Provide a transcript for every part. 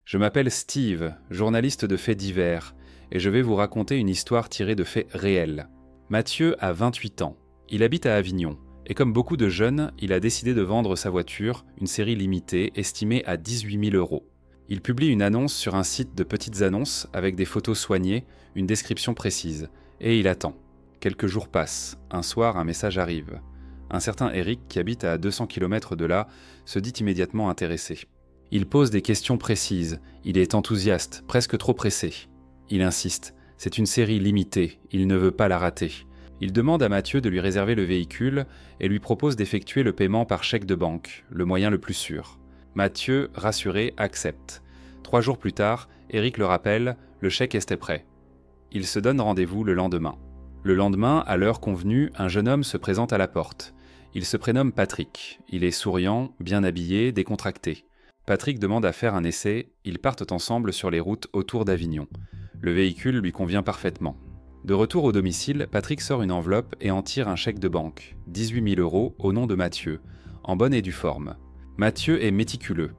Je m'appelle Steve, journaliste de faits divers, et je vais vous raconter une histoire tirée de faits réels. Mathieu a 28 ans. Il habite à Avignon, et comme beaucoup de jeunes, il a décidé de vendre sa voiture, une série limitée estimée à 18 000 €. Il publie une annonce sur un site de petites annonces avec des photos soignées, une description précise, et il attend. Quelques jours passent. Un soir, un message arrive. Un certain Eric, qui habite à 200 km de là, se dit immédiatement intéressé. Il pose des questions précises, il est enthousiaste, presque trop pressé. Il insiste, c'est une série limitée, il ne veut pas la rater. Il demande à Mathieu de lui réserver le véhicule et lui propose d'effectuer le paiement par chèque de banque, le moyen le plus sûr. Mathieu, rassuré, accepte. 3 jours plus tard, Eric le rappelle, le chèque était prêt. Il se donne rendez-vous le lendemain. Le lendemain, à l'heure convenue, un jeune homme se présente à la porte. Il se prénomme Patrick. Il est souriant, bien habillé, décontracté. Patrick demande à faire un essai, ils partent ensemble sur les routes autour d'Avignon. Le véhicule lui convient parfaitement. De retour au domicile, Patrick sort une enveloppe et en tire un chèque de banque, 18 000 € au nom de Mathieu, en bonne et due forme. Mathieu est méticuleux.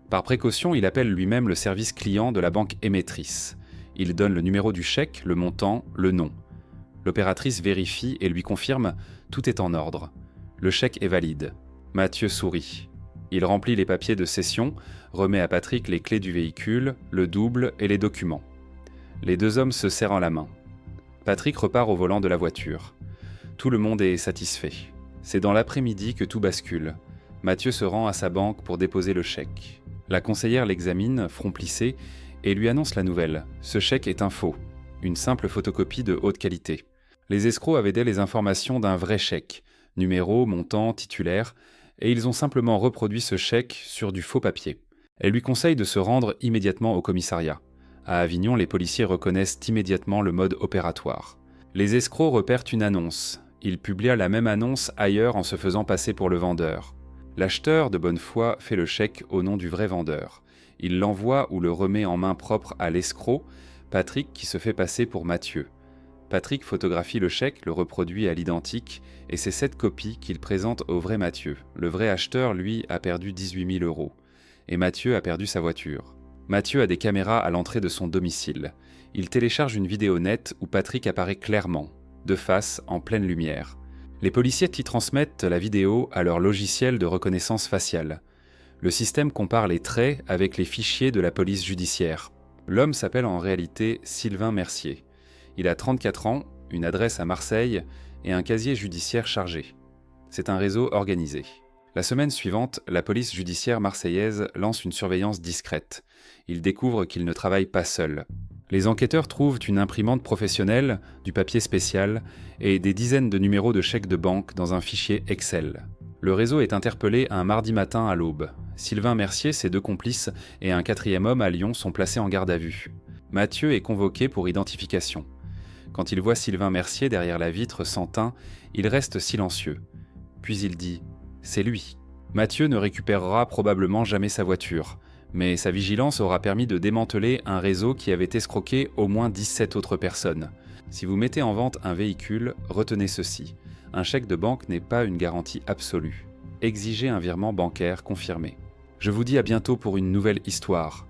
Par précaution, il appelle lui-même le service client de la banque émettrice. Il donne le numéro du chèque, le montant, le nom. L'opératrice vérifie et lui confirme « tout est en ordre ». Le chèque est valide. Mathieu sourit. Il remplit les papiers de cession, remet à Patrick les clés du véhicule, le double et les documents. Les deux hommes se serrent la main. Patrick repart au volant de la voiture. Tout le monde est satisfait. C'est dans l'après-midi que tout bascule. Mathieu se rend à sa banque pour déposer le chèque. La conseillère l'examine, front plissé, et lui annonce la nouvelle. Ce chèque est un faux, une simple photocopie de haute qualité. Les escrocs avaient dès les informations d'un vrai chèque, numéro, montant, titulaire, et ils ont simplement reproduit ce chèque sur du faux papier. Elle lui conseille de se rendre immédiatement au commissariat. À Avignon, les policiers reconnaissent immédiatement le mode opératoire. Les escrocs repèrent une annonce. Ils publient la même annonce ailleurs en se faisant passer pour le vendeur. L'acheteur, de bonne foi, fait le chèque au nom du vrai vendeur. Il l'envoie ou le remet en main propre à l'escroc, Patrick, qui se fait passer pour Mathieu. Patrick photographie le chèque, le reproduit à l'identique, et c'est cette copie qu'il présente au vrai Mathieu. Le vrai acheteur, lui, a perdu 18 000 €. Et Mathieu a perdu sa voiture. Mathieu a des caméras à l'entrée de son domicile. Il télécharge une vidéo nette où Patrick apparaît clairement, de face, en pleine lumière. Les policiers y transmettent la vidéo à leur logiciel de reconnaissance faciale. Le système compare les traits avec les fichiers de la police judiciaire. L'homme s'appelle en réalité Sylvain Mercier. Il a 34 ans, une adresse à Marseille et un casier judiciaire chargé. C'est un réseau organisé. La semaine suivante, la police judiciaire marseillaise lance une surveillance discrète. Ils découvrent qu'il ne travaille pas seul. Les enquêteurs trouvent une imprimante professionnelle, du papier spécial et des dizaines de numéros de chèques de banque dans un fichier Excel. Le réseau est interpellé un mardi matin à l'aube. Sylvain Mercier, ses 2 complices et un 4e homme à Lyon sont placés en garde à vue. Mathieu est convoqué pour identification. Quand il voit Sylvain Mercier derrière la vitre sans teint, il reste silencieux. Puis il dit « c'est lui ». Mathieu ne récupérera probablement jamais sa voiture, mais sa vigilance aura permis de démanteler un réseau qui avait escroqué au moins 17 autres personnes. Si vous mettez en vente un véhicule, retenez ceci. Un chèque de banque n'est pas une garantie absolue. Exigez un virement bancaire confirmé. Je vous dis à bientôt pour une nouvelle histoire.